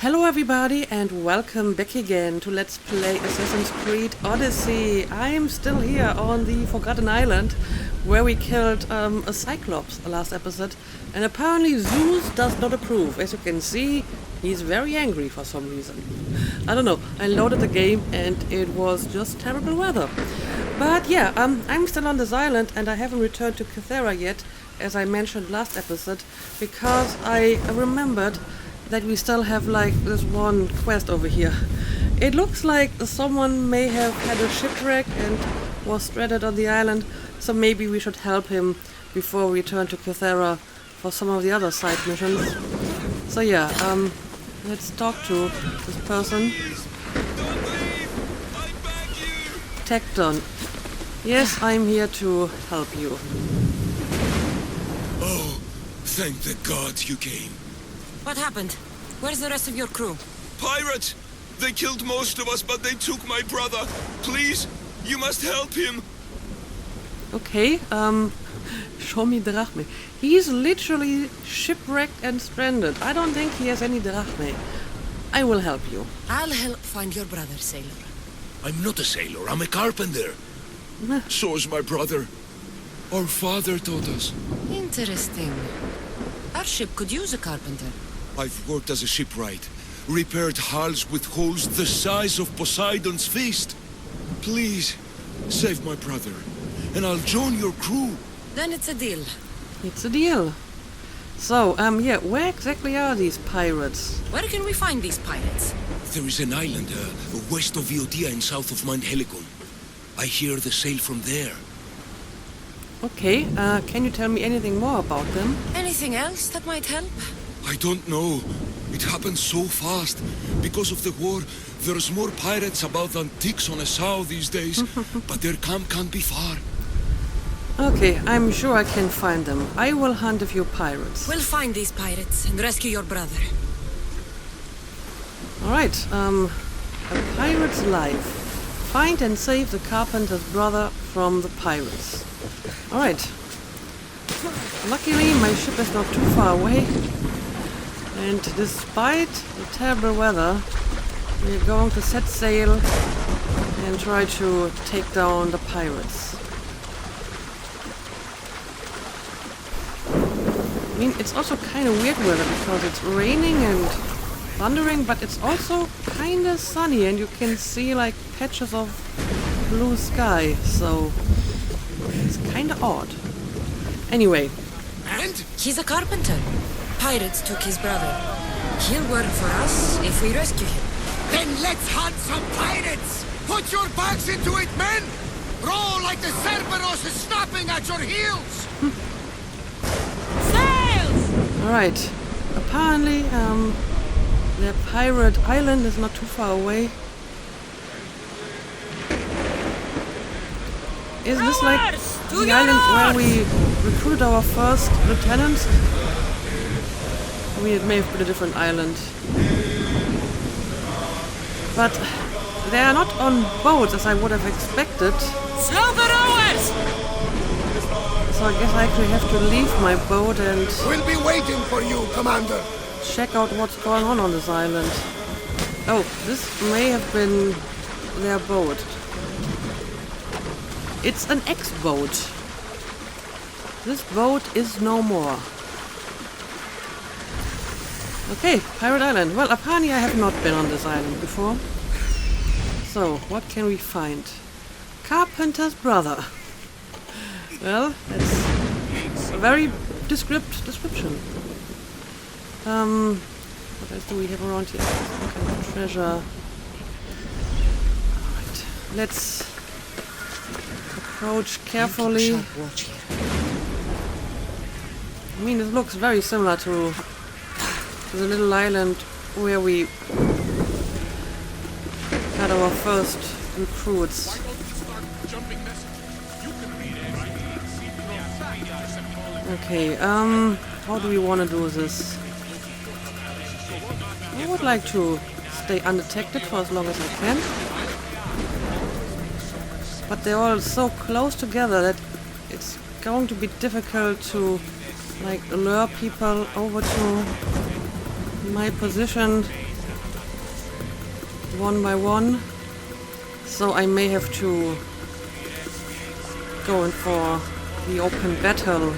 Hello everybody and welcome back again to Let's Play Assassin's Creed Odyssey. I'm still here on the Forgotten Island where we killed a Cyclops last episode, and apparently Zeus does not approve. As you can see, he's very angry for some reason. I don't know, I loaded the game and it was just terrible weather. But yeah, I'm still on this island and I haven't returned to Kythera yet, as I mentioned last episode, because I remembered that we still have like this one quest over here. It looks like someone may have had a shipwreck and was stranded on the island, so maybe we should help him before we return to Kythera for some of the other side missions. So yeah, let's talk to this person. Tecton. Yes, I'm here to help you. Oh, thank the gods you came. What happened? Where's the rest of your crew? Pirates! They killed most of us, but they took my brother. Please, you must help him. Okay, show me drachme. He's literally shipwrecked and stranded. I don't think he has any drachme. I will help you. I'll help find your brother, sailor. I'm not a sailor, I'm a carpenter. So is my brother. Our father taught us. Interesting. Our ship could use a carpenter. I've worked as a shipwright, repaired hulls with holes the size of Poseidon's fist. Please, save my brother, and I'll join your crew. Then it's a deal. It's a deal. So, yeah, where exactly are these pirates? Where can we find these pirates? There is an island west of Iodia and south of Mount Helicon. I hear the sail from there. Okay, can you tell me anything more about them? Anything else that might help? I don't know. It happened so fast. Because of the war, there's more pirates about than ticks on a sow these days. But their camp can't be far. Okay, I'm sure I can find them. I will hunt a few pirates. We'll find these pirates and rescue your brother. Alright, a pirate's life. Find and save the carpenter's brother from the pirates. Alright. Luckily, my ship is not too far away. And despite the terrible weather, we're going to set sail and try to take down the pirates. I mean, it's also kind of weird weather because it's raining and thundering, but it's also kind of sunny and you can see like patches of blue sky, so it's kind of odd. Anyway. And? He's a carpenter. Pirates took his brother. He'll work for us if we rescue him. Then let's hunt some pirates! Put your backs into it, men! Roll like the Cerberus is snapping at your heels! Sails! Alright. Apparently, the pirate island is not too far away. Is this like the island where we recruited our first lieutenant? I mean, it may have been a different island. But they are not on boats as I would have expected. Slow the rowers! So I guess I actually have to leave my boat and We'll be waiting for you, Commander. check out what's going on this island. Oh, this may have been their boat. It's an ex-boat. This boat is no more. Okay, Pirate Island. Well, apparently I have not been on this island before. So, what can we find? Carpenter's brother. Well, that's a very description. What else do we have around here? Some kind of treasure. Alright, let's approach carefully. I mean, it looks very similar to the little island where we had our first recruits. Okay, how do we want to do this? I would like to stay undetected for as long as I can. But they're all so close together that it's going to be difficult to like lure people over to my position one by one. So I may have to go in for the open battle.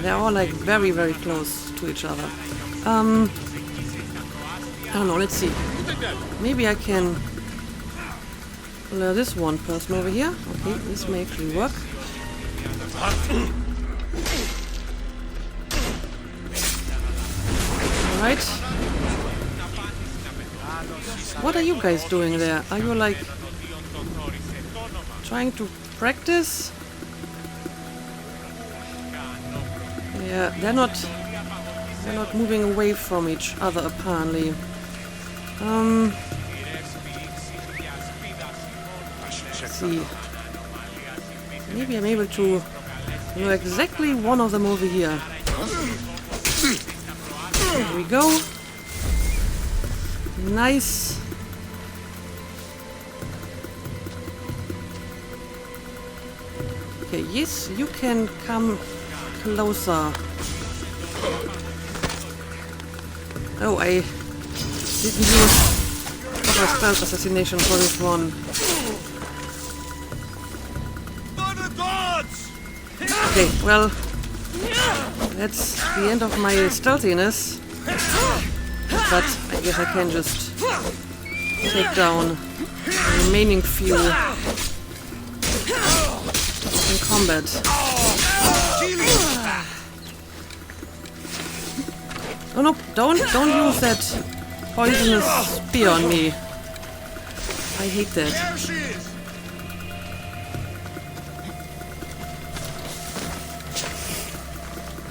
They're all like very, very close to each other. I don't know, let's see. Maybe I can lure this one person over here. Okay, this may actually work. Alright. What are you guys doing there? Are you like trying to practice? Yeah, they're not moving away from each other apparently. Let's see. Maybe I'm able to know exactly one of them over here. There we go. Nice. Okay, yes, you can come closer. Oh, I didn't use proper stealth assassination for this one. Okay, well, that's the end of my stealthiness. But I guess I can just take down the remaining few in combat. Oh no, don't use that poisonous spear on me. I hate that.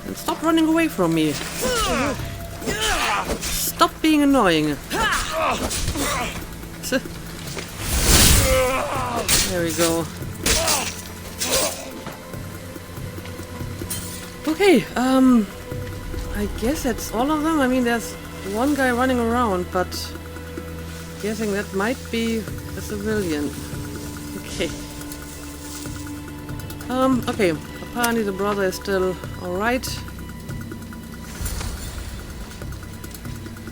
And stop running away from me. Stop being annoying. There we go. Okay, I guess that's all of them. I mean, there's one guy running around, but guessing that might be a civilian. Okay. Okay. Apparently the brother is still alright.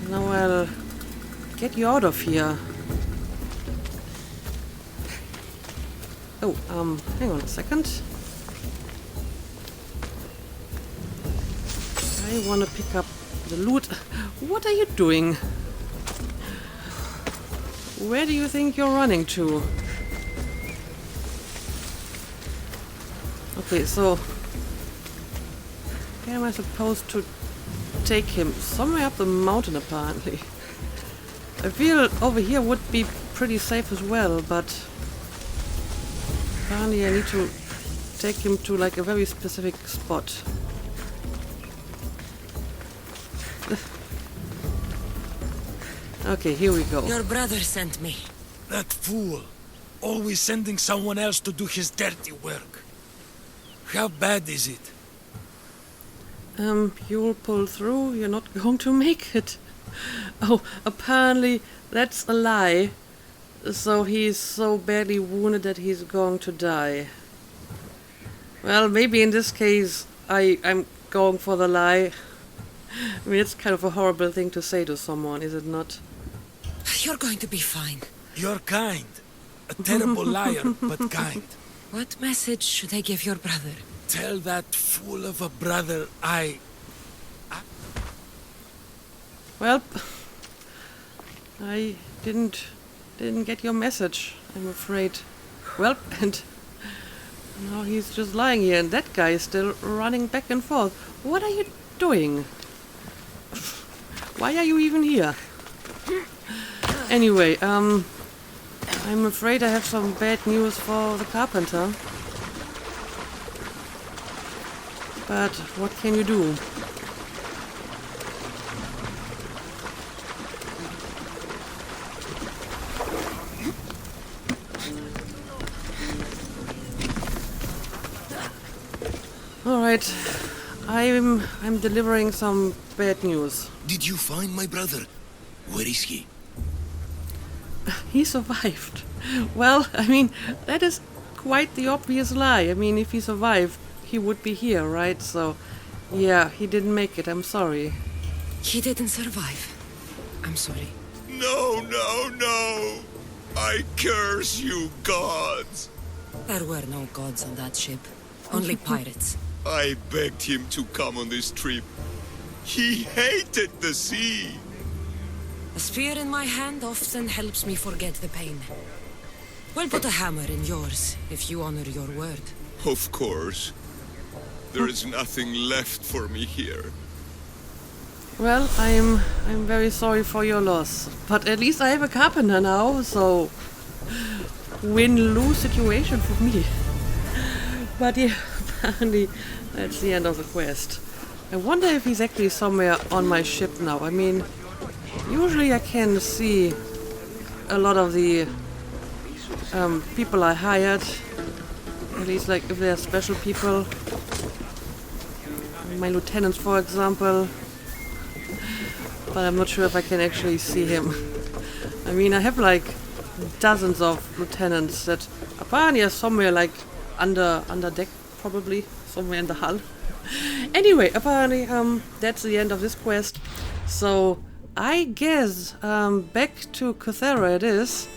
Now I'll get you out of here. Oh, hang on a second. I want to pick up the loot. What are you doing? Where do you think you're running to? Okay, so where am I supposed to take him? Somewhere up the mountain, apparently. I feel over here would be pretty safe as well, but apparently I need to take him to like a very specific spot. Okay, here we go. Your brother sent me. That fool. Always sending someone else to do his dirty work. How bad is it? You'll pull through. You're not going to make it. Oh, apparently that's a lie. So he's so badly wounded that he's going to die. Well, maybe in this case I'm going for the lie. I mean, it's kind of a horrible thing to say to someone, is it not? You're going to be fine. You're kind. A terrible liar, but kind. What message should I give your brother? Tell that fool of a brother Well, I didn't get your message, I'm afraid. Well, and now he's just lying here, and that guy is still running back and forth. What are you doing? Why are you even here? Anyway, I'm afraid I have some bad news for the carpenter. But what can you do? Alright, I'm delivering some bad news. Did you find my brother? Where is he? He survived. Well, I mean, that is quite the obvious lie. I mean, if he survived, he would be here, right? So, yeah, he didn't make it. I'm sorry. He didn't survive. I'm sorry. No, no, no! I curse you, gods! There were no gods on that ship. Only pirates. I begged him to come on this trip. He hated the sea. A spear in my hand often helps me forget the pain. We'll put a hammer in yours, if you honor your word. Of course. There is nothing left for me here. Well, I'm very sorry for your loss. But at least I have a carpenter now, so win-lose situation for me. But yeah, apparently that's the end of the quest. I wonder if he's actually somewhere on my ship now. I mean, usually I can see a lot of the people I hired. At least like if they're special people. My lieutenants, for example. But I'm not sure if I can actually see him. I mean, I have like dozens of lieutenants that apparently are somewhere like under deck, probably somewhere in the hull. Anyway, apparently that's the end of this quest. So I guess back to Kythera it is,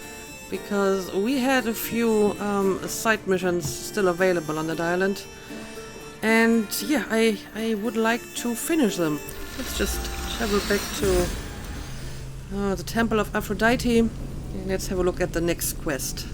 because we had a few side missions still available on that island. And yeah, I would like to finish them. Let's just travel back to the Temple of Aphrodite, and let's have a look at the next quest.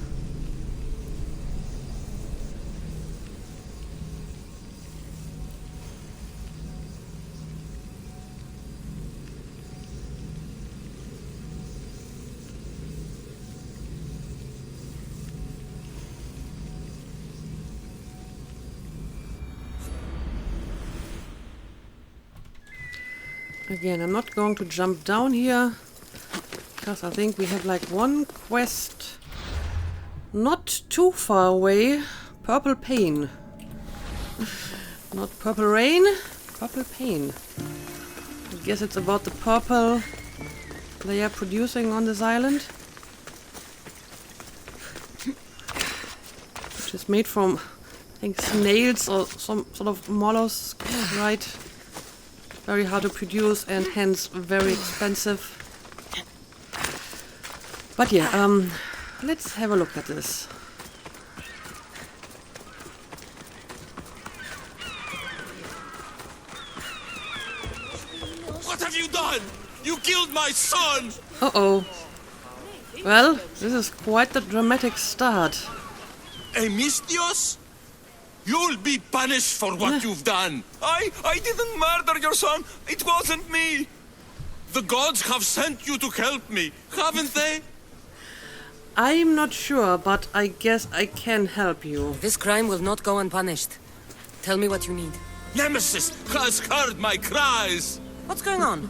Again, I'm not going to jump down here, because I think we have like one quest not too far away. Purple Pain. Not Purple Rain, Purple Pain. I guess it's about the purple they are producing on this island. Which is made from, I think, snails or some sort of mollusk, right? Very hard to produce and hence very expensive. But yeah, let's have a look at this. What have you done? You killed my son! Uh-oh. Well, this is quite the dramatic start. Emistios? You'll be punished for what you've done. I didn't murder your son. It wasn't me. The gods have sent you to help me, haven't they? I'm not sure, but I guess I can help you. This crime will not go unpunished. Tell me what you need. Nemesis has heard my cries. What's going on?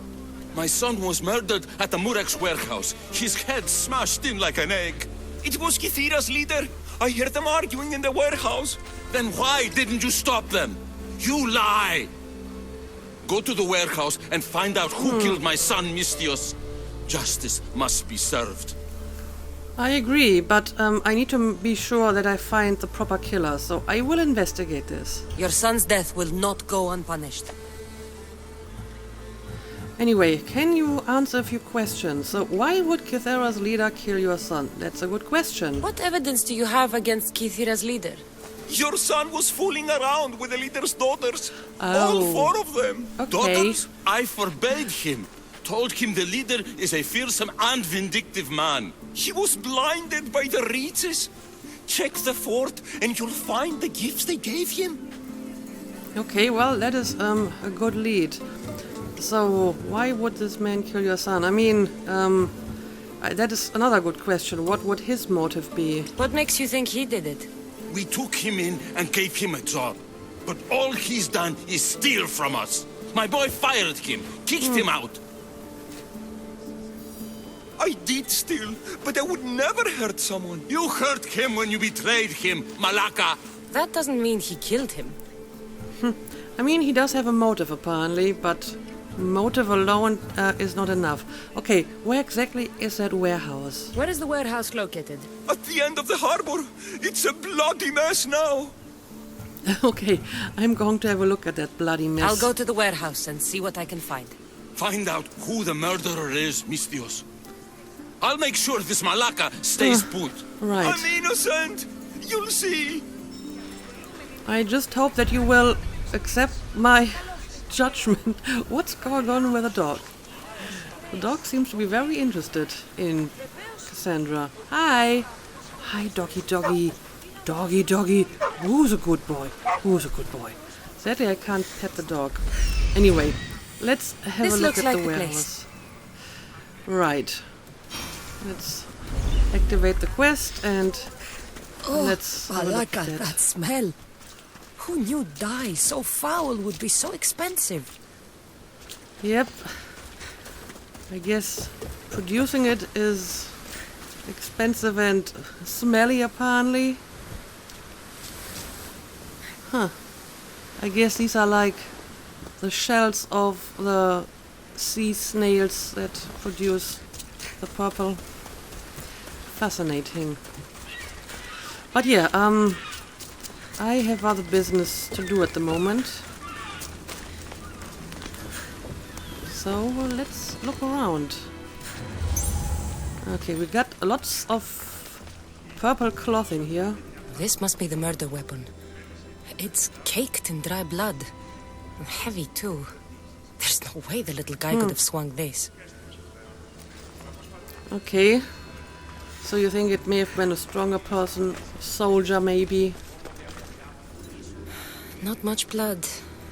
My son was murdered at the Murex warehouse. His head smashed in like an egg. It was Kythera's leader. I heard them arguing in the warehouse. Then why didn't you stop them? You lie! Go to the warehouse and find out who killed my son, Mistios. Justice must be served. I agree, but I need to be sure that I find the proper killer, so I will investigate this. Your son's death will not go unpunished. Anyway, can you answer a few questions? So why would Kythera's leader kill your son? That's a good question. What evidence do you have against Kythera's leader? Your son was fooling around with the leader's daughters. Oh. All 4 of them. Okay. Daughters? I forbade him. Told him the leader is a fearsome and vindictive man. He was blinded by the reeds. Check the fort and you'll find the gifts they gave him. Okay, well, that is a good lead. So, why would this man kill your son? I mean, that is another good question. What would his motive be? What makes you think he did it? We took him in and gave him a job. But all he's done is steal from us. My boy fired him, kicked him out. I did steal, but I would never hurt someone. You hurt him when you betrayed him, Malaka. That doesn't mean he killed him. I mean, he does have a motive, apparently, but motive alone is not enough. Okay, where exactly is that warehouse? Where is the warehouse located? At the end of the harbor. It's a bloody mess now. Okay, I'm going to have a look at that bloody mess. I'll go to the warehouse and see what I can find. Find out who the murderer is, Mistios. I'll make sure this Malaka stays put. Right. I'm innocent! You'll see! I just hope that you will accept my judgment. What's going on with the dog? The dog seems to be very interested in Cassandra. Hi! Hi, doggy, doggy. Doggy, doggy. Who's a good boy? Who's a good boy? Sadly, I can't pet the dog. Anyway, let's have This a look looks at like the the warehouse. Right. Let's activate the quest and let's have a look at that smell. Who knew dye so foul would be so expensive? Yep. I guess producing it is expensive and smelly, apparently. Huh. I guess these are like the shells of the sea snails that produce the purple. Fascinating. But yeah, I have other business to do at the moment. So let's look around. Okay, we got lots of purple clothing here. This must be the murder weapon. It's caked in dry blood. And heavy, too. There's no way the little guy could have swung this. Okay. So you think it may have been a stronger person, soldier maybe? Not much blood.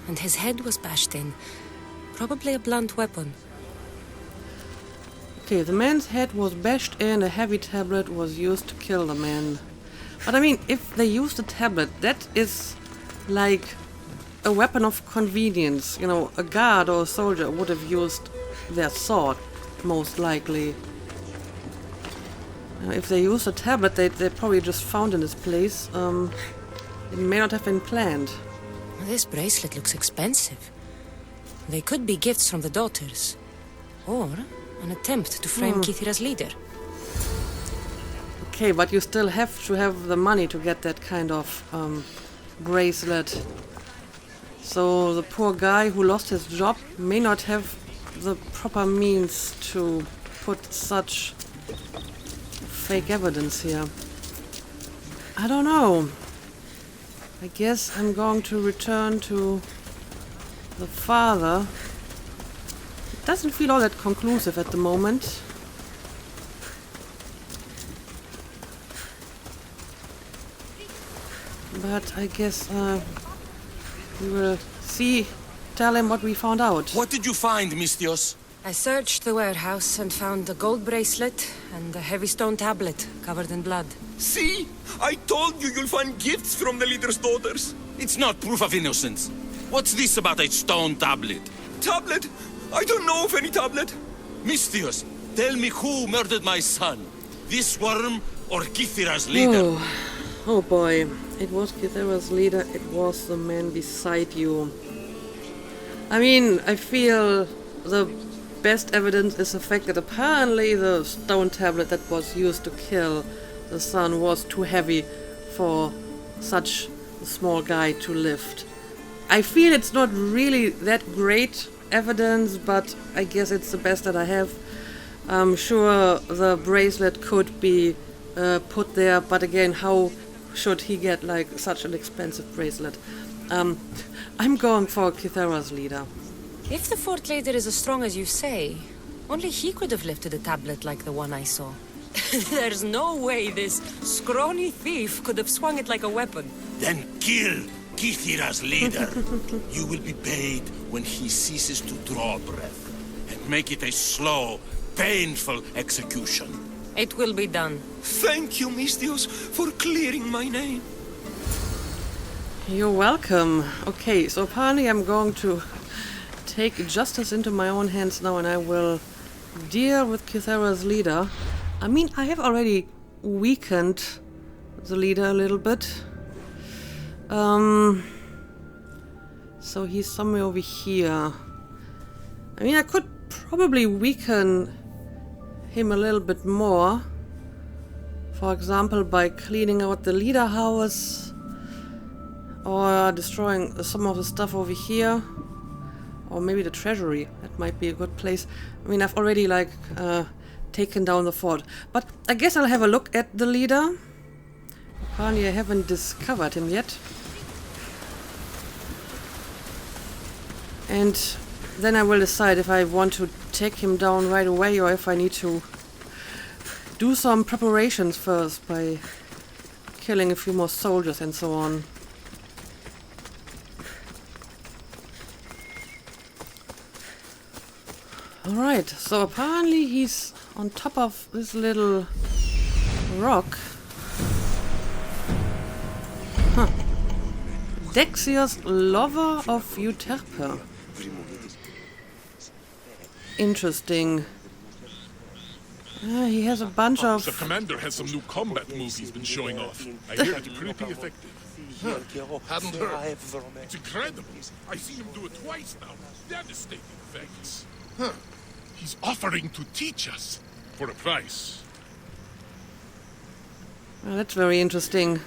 And his head was bashed in. Probably a blunt weapon. Okay, the man's head was bashed in, a heavy tablet was used to kill the man. But I mean, if they used a tablet, that is like a weapon of convenience. You know, a guard or a soldier would have used their sword, most likely. If they used a tablet, they probably just found in this place. It may not have been planned. This bracelet looks expensive. They could be gifts from the daughters. Or an attempt to frame Kithira's leader. Okay, but you still have to have the money to get that kind of bracelet. So the poor guy who lost his job may not have the proper means to put such fake evidence here. I don't know. I guess I'm going to return to the father. It doesn't feel all that conclusive at the moment. But I guess we will tell him what we found out. What did you find, Mistios? I searched the warehouse and found a gold bracelet and a heavy stone tablet covered in blood. See? I told you you'll find gifts from the leader's daughters. It's not proof of innocence. What's this about a stone tablet? Tablet? I don't know of any tablet. Mistios, tell me who murdered my son. This worm or Kithira's leader? Oh boy. It was Kithira's leader. It was the man beside you. I mean, I feel the best evidence is the fact that apparently the stone tablet that was used to kill the son was too heavy for such a small guy to lift. I feel it's not really that great evidence, but I guess it's the best that I have. I'm sure the bracelet could be put there, but again, how should he get like such an expensive bracelet? I'm going for Kithira's leader. If the fort leader is as strong as you say, only he could have lifted a tablet like the one I saw. There's no way this scrawny thief could have swung it like a weapon. Then kill Kithira's leader. You will be paid when he ceases to draw breath. And make it a slow, painful execution. It will be done. Thank you, Mistios, for clearing my name. You're welcome. Okay, so apparently I'm going to take justice into my own hands now and I will deal with Kithira's leader. I mean, I have already weakened the leader a little bit. So he's somewhere over here. I mean, I could probably weaken him a little bit more. For example, by cleaning out the leader house or destroying some of the stuff over here. Or maybe the treasury. That might be a good place. I mean, I've already, like, taken down the fort. But I guess I'll have a look at the leader. Apparently I haven't discovered him yet. And then I will decide if I want to take him down right away or if I need to do some preparations first by killing a few more soldiers and so on. Alright, so apparently he's on top of this little rock. Huh. Dexios, lover of Euterpe. Interesting. He has a bunch of... The commander has some new combat moves he's been showing off. I hear it's pretty effective. Hadn't heard. It's incredible. I see him do it twice now. Devastating effects. He's offering to teach us for a price. Well, that's very interesting.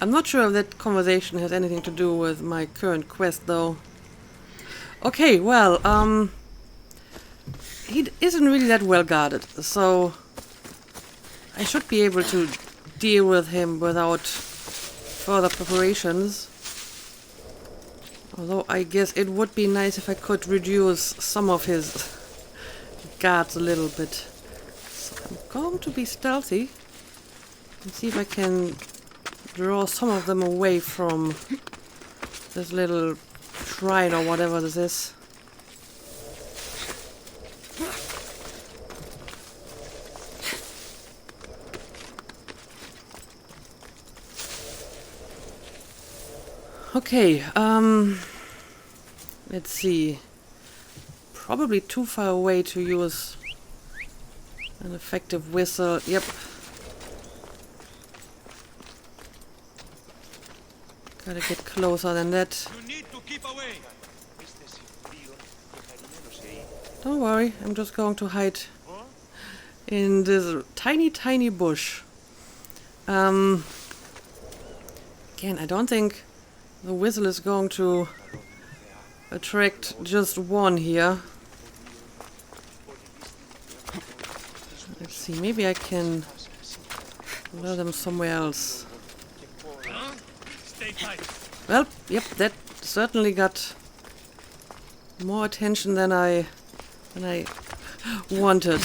I'm not sure if that conversation has anything to do with my current quest, though. Okay, well, he isn't really that well guarded, so I should be able to deal with him without further preparations. Although I guess it would be nice if I could reduce some of his guards a little bit. So I'm going to be stealthy and see if I can draw some of them away from this little shrine or whatever this is. Okay, let's see. Probably too far away to use an effective whistle. Yep. Gotta get closer than that. You need to keep away. Don't worry, I'm just going to hide in this tiny, tiny bush. Again, I don't think the whistle is going to attract just one here. Let's see, maybe I can lure them somewhere else. Well, yep, that certainly got more attention than I wanted.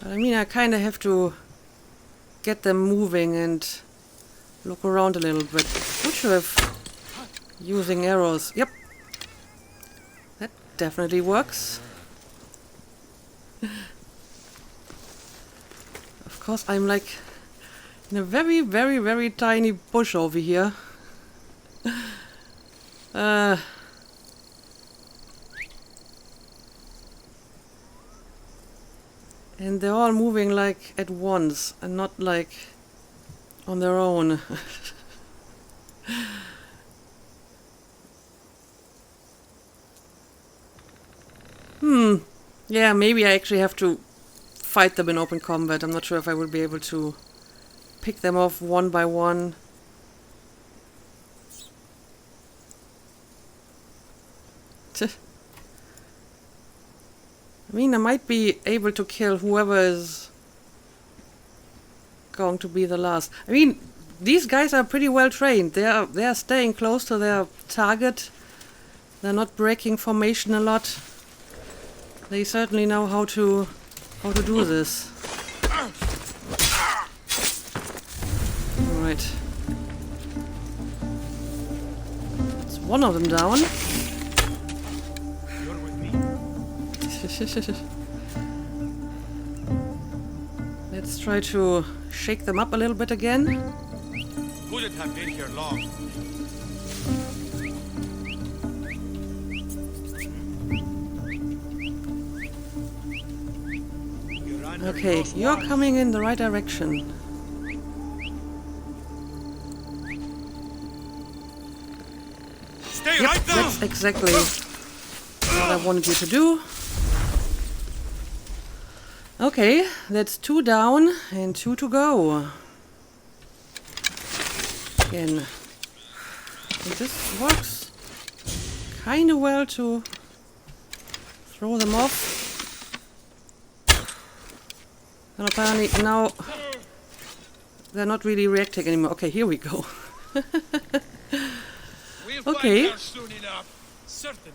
But I mean, I kind of have to get them moving and look around a little bit. Would you have using arrows? Yep, that definitely works. Of course, I'm like in a very, very, very tiny bush over here. And they're all moving like at once and not like on their own. Yeah, maybe I actually have to fight them in open combat. I'm not sure if I will be able to pick them off one by one. I mean, I might be able to kill whoever is going to be the last. I mean, these guys are pretty well trained. They are staying close to their target. They're not breaking formation a lot. They certainly know how to do this. Alright. It's one of them down. You're with me. Let's try to shake them up a little bit again. Couldn't have been here long. Okay, you're coming in the right direction. Stay Yep, right there. that's exactly what I wanted you to do. Okay, that's 2 down and 2 to go. Again. And this works kind of well to throw them off. And apparently now they're not really reacting anymore. Okay, here we go. Okay. Soon enough. Certainly.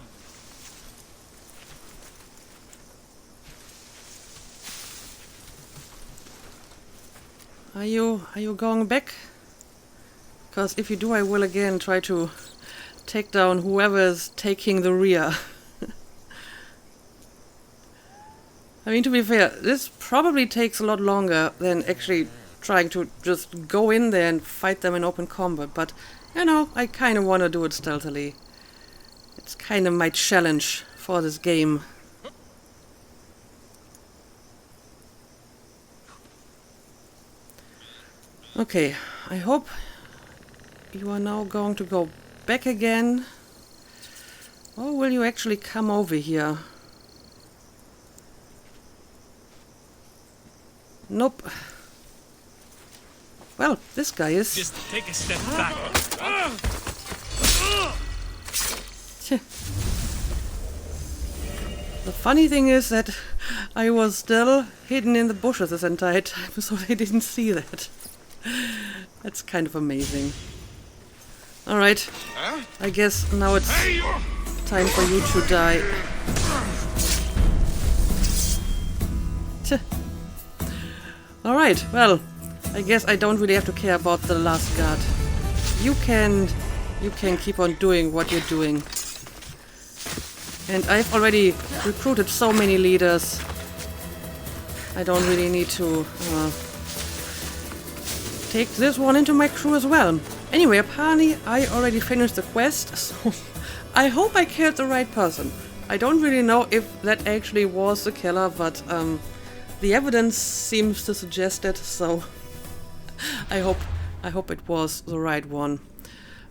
Are you going back? Because if you do, I will again try to take down whoever is taking the rear. I mean, to be fair, this probably takes a lot longer than actually trying to just go in there and fight them in open combat, but, you know, I kind of want to do it stealthily. It's kind of my challenge for this game. Okay, I hope you are now going to go back again. Or will you actually come over here? Nope. Well, this guy is... Just take a step back. The funny thing is that I was still hidden in the bushes this entire time, so they didn't see that. That's kind of amazing. Alright, I guess now it's time for you to die. Alright, well, I guess I don't really have to care about the last guard. You can keep on doing what you're doing. And I've already recruited so many leaders. I don't really need to take this one into my crew as well. Anyway, apparently I already finished the quest, so I hope I killed the right person. I don't really know if that actually was the killer, but the evidence seems to suggest it, so I hope it was the right one.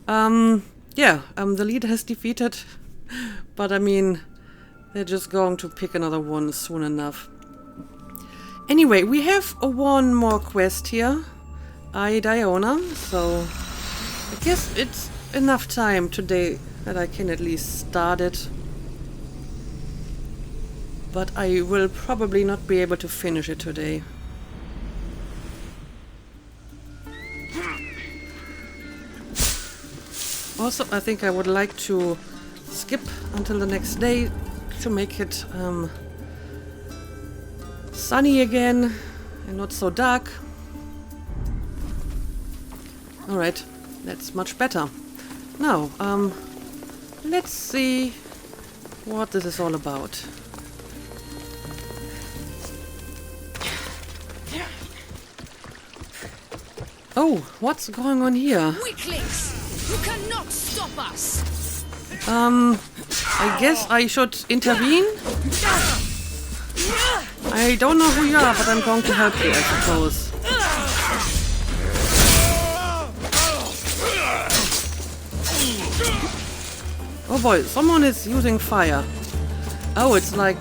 The leader has defeated, but I mean, they're just going to pick another one soon enough. Anyway, we have one more quest here. Diona, so I guess it's enough time today that I can at least start it. But I will probably not be able to finish it today. Also, I think I would like to skip until the next day to make it sunny again and not so dark. Alright, that's much better. Now, let's see what this is all about. Oh, what's going on here? Weaklings! You cannot stop us! I guess I should intervene? I don't know who you are, but I'm going to help you, I suppose. Oh boy, someone is using fire. Oh, it's like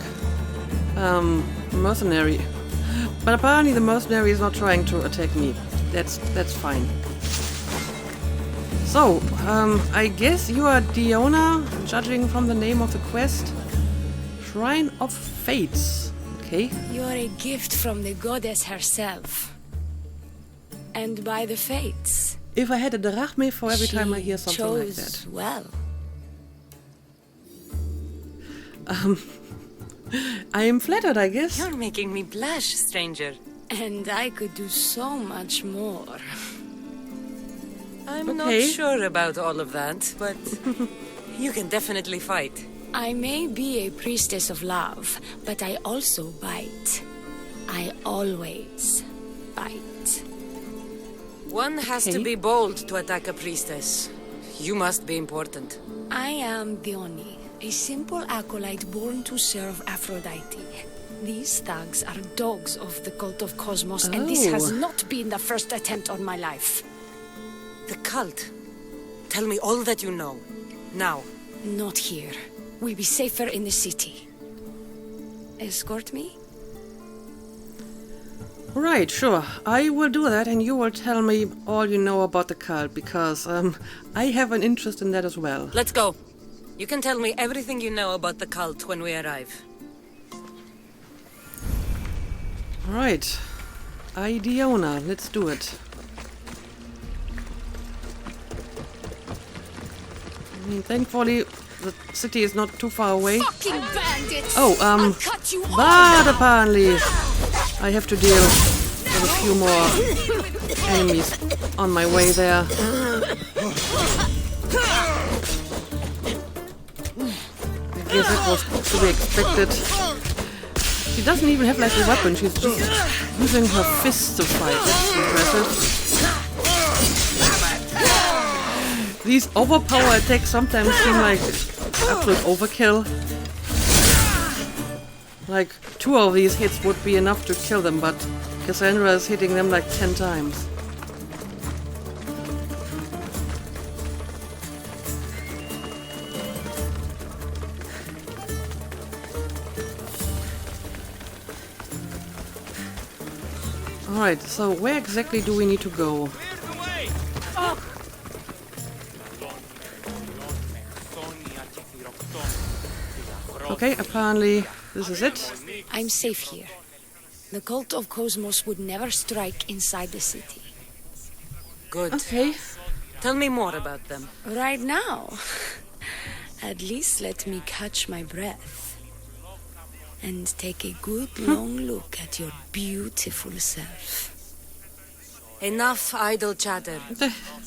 mercenary. But apparently the mercenary is not trying to attack me. That's fine. So, I guess you are Diona, judging from the name of the quest. Shrine of Fates. Okay. You're a gift from the goddess herself. And by the fates. If I had a drachme for every time I hear something like chose that. well. I am flattered, I guess. You're making me blush, stranger. And I could do so much more. I'm not sure about all of that, but you can definitely fight. I may be a priestess of love, but I also bite. I always bite. One has to be bold to attack a priestess. You must be important. I am Diona, a simple acolyte born to serve Aphrodite. These thugs are dogs of the cult of Cosmos, and this has not been the first attempt on my life. The cult? Tell me all that you know. Now. Not here. We'll be safer in the city. Escort me? Right, sure. I will do that, and you will tell me all you know about the cult, because I have an interest in that as well. Let's go. You can tell me everything you know about the cult when we arrive. Right. Diona, let's do it. I mean, thankfully, the city is not too far away. Fucking bandits! Oh, I'll cut you but apparently I have to deal with a few more enemies on my way there. I guess that was to be expected. She doesn't even have like a weapon, she's just using her fists to fight. That's impressive. These overpower attacks sometimes seem like absolute overkill. Like 2 of these hits would be enough to kill them, but Cassandra is hitting them like 10 times. Alright, so where exactly do we need to go? Okay, apparently this is it. I'm safe here. The cult of Cosmos would never strike inside the city. Good. Okay. Tell me more about them. Right now. At least let me catch my breath. And take a good long look at your beautiful self. Enough idle chatter.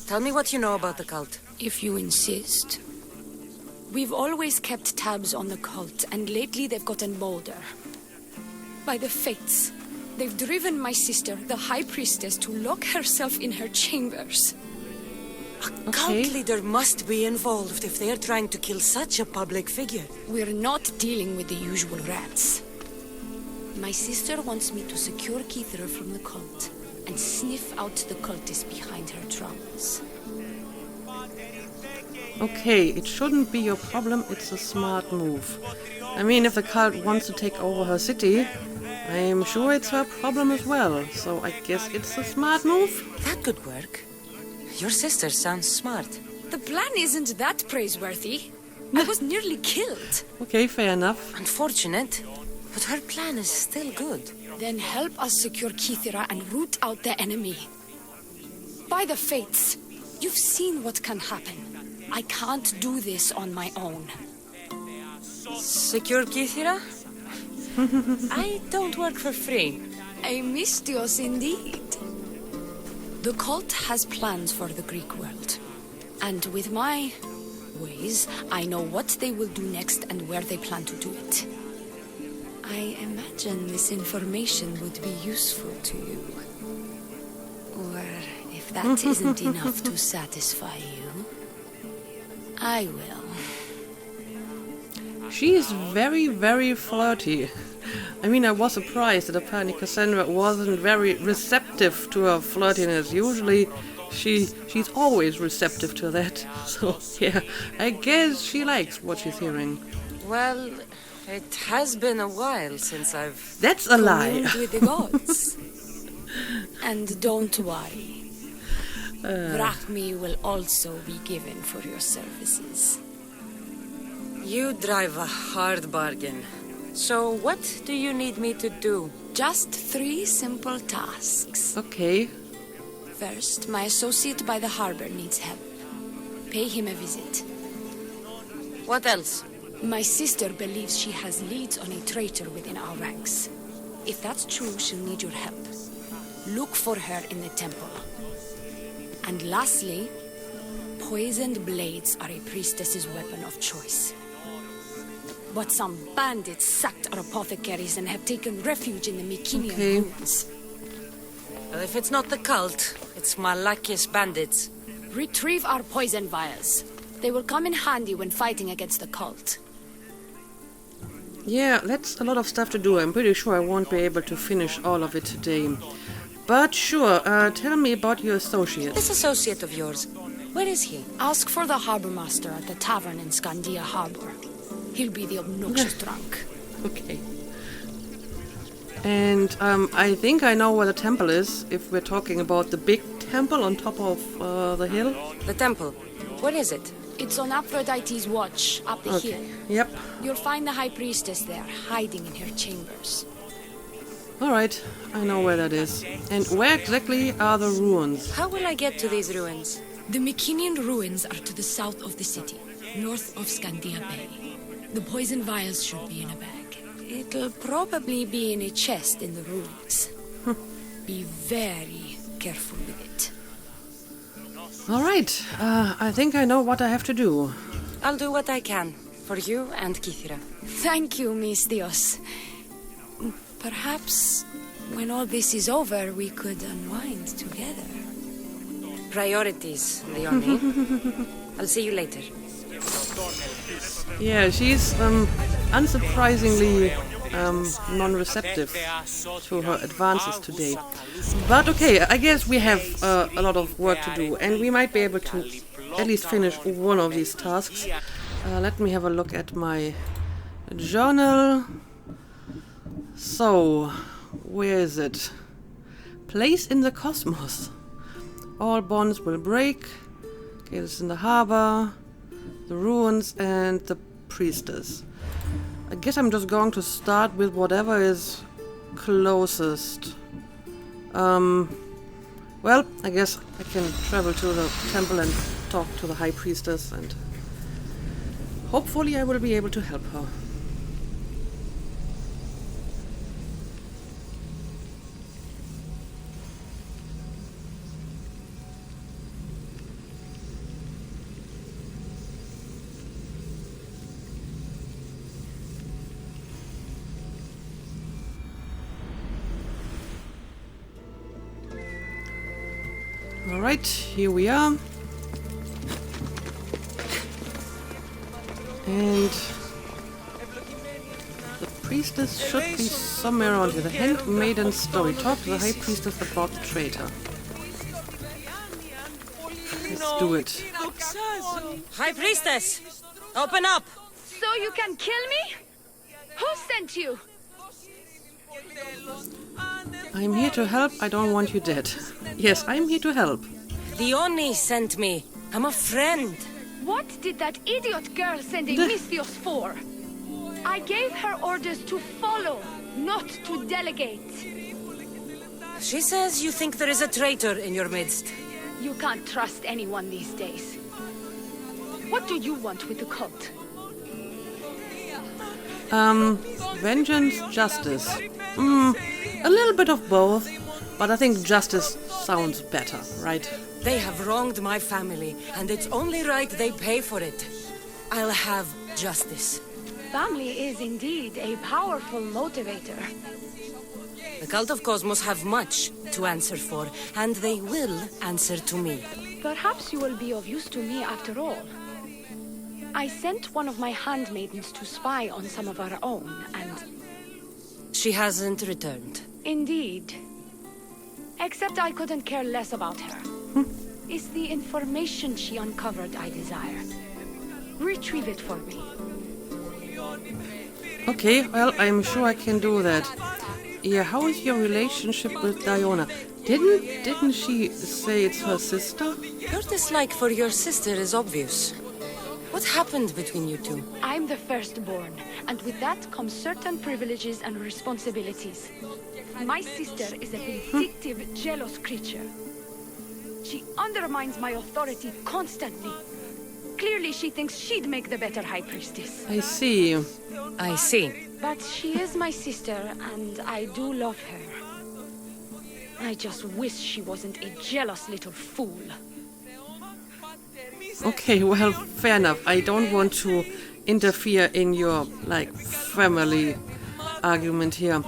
Tell me what you know about the cult. If you insist. We've always kept tabs on the cult, and lately they've gotten bolder. By the fates, they've driven my sister, the High Priestess, to lock herself in her chambers. A cult leader must be involved if they're trying to kill such a public figure. We're not dealing with the usual rats. My sister wants me to secure Keithra from the cult and sniff out the cultists behind her troubles. Okay, it shouldn't be your problem, it's a smart move. I mean, if the cult wants to take over her city, I'm sure it's her problem as well, so I guess it's a smart move? That could work. Your sister sounds smart. The plan isn't that praiseworthy. I was nearly killed. Okay, fair enough. Unfortunate, but her plan is still good. Then help us secure Keithra and root out the enemy. By the fates, you've seen what can happen. I can't do this on my own. Secure Keithra? I don't work for free. A mystios indeed. The cult has plans for the Greek world. And with my ways, I know what they will do next and where they plan to do it. I imagine this information would be useful to you. Or if that isn't enough to satisfy you, I will. She is very, very flirty. I mean, I was surprised that apparently Cassandra wasn't very receptive to her flirtiness. Usually, she's always receptive to that. So, yeah, I guess she likes what she's hearing. Well, it has been a while since I've... That's a lie. communed with the gods. And don't worry. Drachmi will also be given for your services. You drive a hard bargain. So what do you need me to do? Just 3 simple tasks. Okay. First, my associate by the harbor needs help. Pay him a visit. What else? My sister believes she has leads on a traitor within our ranks. If that's true, she'll need your help. Look for her in the temple. And lastly, poisoned blades are a priestess's weapon of choice. But some bandits sacked our apothecaries and have taken refuge in the Mycenaean ruins. Well, if it's not the cult, it's Malakis bandits. Retrieve our poison vials. They will come in handy when fighting against the cult. Yeah, that's a lot of stuff to do. I'm pretty sure I won't be able to finish all of it today. But sure, tell me about your associate. This associate of yours, where is he? Ask for the harbor master at the tavern in Scandia Harbor. He'll be the obnoxious drunk. Okay. And I think I know where the temple is, if we're talking about the big temple on top of the hill. The temple. Where is it? It's on Aphrodite's watch, up the hill. Yep. You'll find the High Priestess there, hiding in her chambers. Alright, I know where that is. And where exactly are the ruins? How will I get to these ruins? The Mycenaean ruins are to the south of the city, north of Scandia Bay. The poison vials should be in a bag. It'll probably be in a chest in the ruins. Be very careful with it. Alright, I think I know what I have to do. I'll do what I can, for you and Kithira. Thank you, Miss Dios. Perhaps when all this is over, we could unwind together. Priorities, Leonie. I'll see you later. Yeah, she's unsurprisingly non-receptive to her advances today. But okay, I guess we have a lot of work to do, and we might be able to at least finish one of these tasks. Let me have a look at my journal. So, where is it? Place in the cosmos. All bonds will break. Gales in the harbor. The ruins and the priestess. I guess I'm just going to start with whatever is closest. Well, I guess I can travel to the temple and talk to the High Priestess, and hopefully I will be able to help her. Alright, here we are. And the priestess should be somewhere around here. The handmaiden's story. Talk to the High Priestess about the traitor. Let's do it. High Priestess! Open up! So you can kill me? Who sent you? I'm here to help. I don't want you dead. Yes, I'm here to help. Diona sent me. I'm a friend. What did that idiot girl send a Mystios for? I gave her orders to follow, not to delegate. She says you think there is a traitor in your midst. You can't trust anyone these days. What do you want with the cult? Vengeance, justice. A little bit of both, but I think justice sounds better, right? They have wronged my family, and it's only right they pay for it. I'll have justice. Family is indeed a powerful motivator. The cult of Cosmos have much to answer for, and they will answer to me. Perhaps you will be of use to me after all. I sent one of my handmaidens to spy on some of our own, and... She hasn't returned. Indeed. Except I couldn't care less about her. It's the information she uncovered I desire. Retrieve it for me. Okay, well, I'm sure I can do that. Yeah, how is your relationship with Diona? Didn't she say it's her sister? Your dislike for your sister is obvious. What happened between you two? I'm the firstborn, and with that comes certain privileges and responsibilities. My sister is a vindictive, jealous creature. She undermines my authority constantly. Clearly she thinks she'd make the better High Priestess. I see. I see. But she is my sister, and I do love her. I just wish she wasn't a jealous little fool. Okay, well, fair enough. I don't want to interfere in your, family argument here.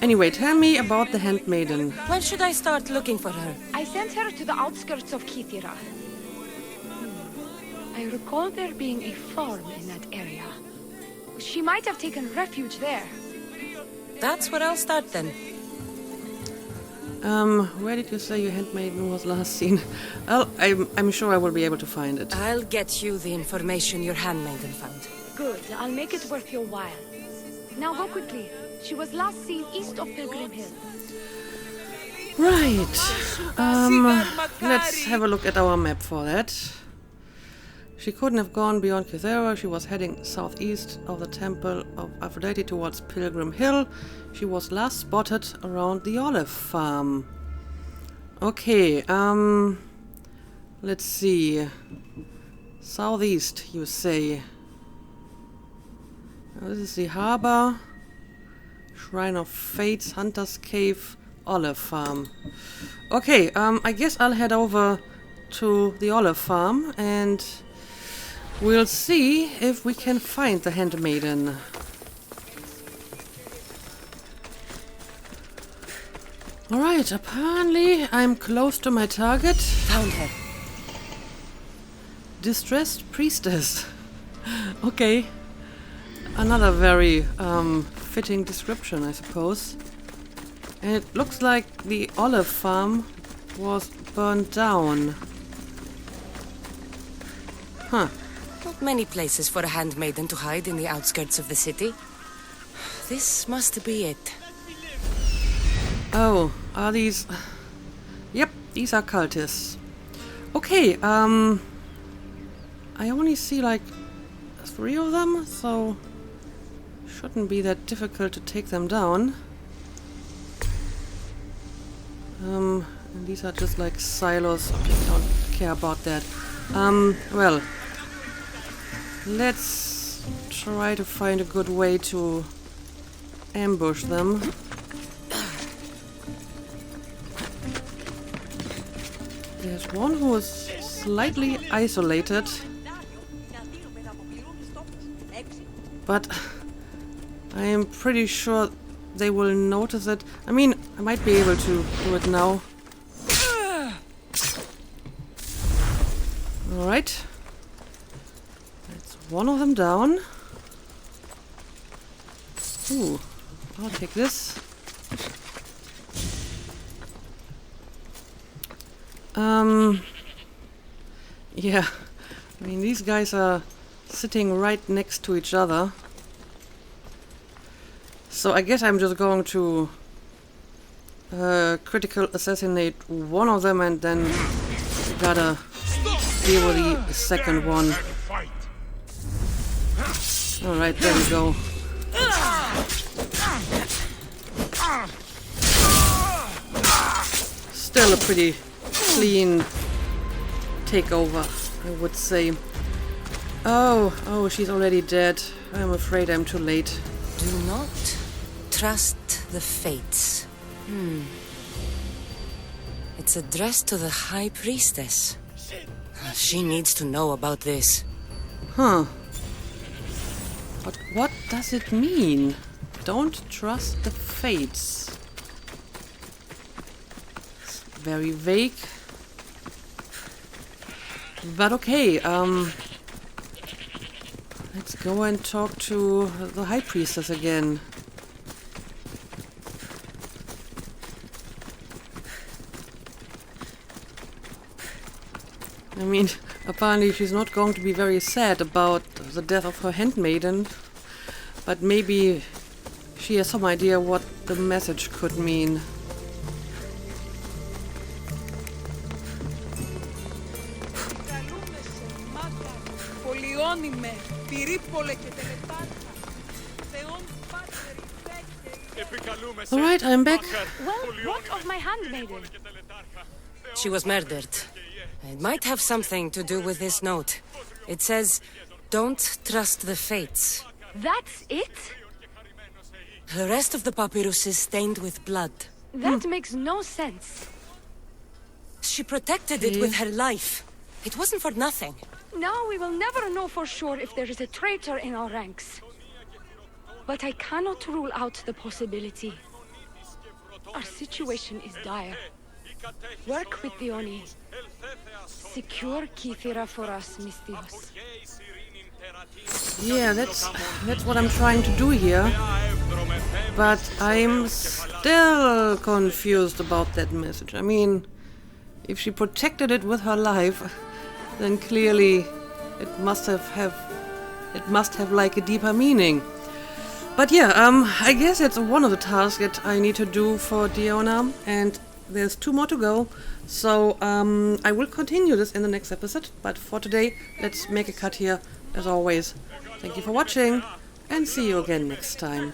Anyway, tell me about the handmaiden. When should I start looking for her? I sent her to the outskirts of Kithira. I recall there being a farm in that area. She might have taken refuge there. That's where I'll start then. Where did you say your handmaiden was last seen? Well, I'm sure I will be able to find it. I'll get you the information your handmaiden found. Good, I'll make it worth your while. Now go quickly. She was last seen east of Pilgrim Hill. Right. Let's have a look at our map for that. She couldn't have gone beyond Kythera. She was heading southeast of the Temple of Aphrodite towards Pilgrim Hill. She was last spotted around the olive farm. Okay, let's see. Southeast, you say. This is the harbor. Shrine of Fates, Hunter's Cave, olive farm. Okay, I guess I'll head over to the olive farm and we'll see if we can find the handmaiden. Alright, apparently I'm close to my target. Found her. Distressed priestess. Okay. Another very fitting description, I suppose. And it looks like the olive farm was burned down. Huh. Not many places for a handmaiden to hide in the outskirts of the city. This must be it. Oh, are these... Yep, these are cultists. Okay, I only see like 3 of them, so shouldn't be that difficult to take them down. And these are just like silos. Okay, I don't care about that. Well, let's try to find a good way to ambush them. There's one who is slightly isolated, but I am pretty sure they will notice it. I mean, I might be able to do it now. Alright. That's one of them down. Ooh, I'll take this. Yeah, I mean, these guys are sitting right next to each other. So I guess I'm just going to critical assassinate one of them and then gotta deal with the second one. Alright, there we go. Still a pretty clean takeover, I would say. Oh, she's already dead. I'm afraid I'm too late. Do not trust the fates. It's addressed to the High Priestess. She needs to know about this. Huh. But what does it mean? Don't trust the fates. It's very vague. But okay, let's go and talk to the High Priestess again. I mean, apparently she's not going to be very sad about the death of her handmaiden, but maybe she has some idea what the message could mean. Alright, I'm back. Well, what of my handmaiden? She was murdered. It might have something to do with this note. It says, "Don't trust the fates." That's it? The rest of the papyrus is stained with blood. That makes no sense. She protected it with her life. It wasn't for nothing. Now we will never know for sure if there is a traitor in our ranks. But I cannot rule out the possibility. Our situation is dire. Work with Diona. Secure Kythera for us, Mystios. Yeah, that's what I'm trying to do here. But I'm still confused about that message. I mean, if she protected it with her life, then clearly it must have like a deeper meaning. But yeah, I guess it's one of the tasks that I need to do for Diona, and there's 2 more to go. So I will continue this in the next episode, but for today, let's make a cut here, as always. Thank you for watching, and see you again next time.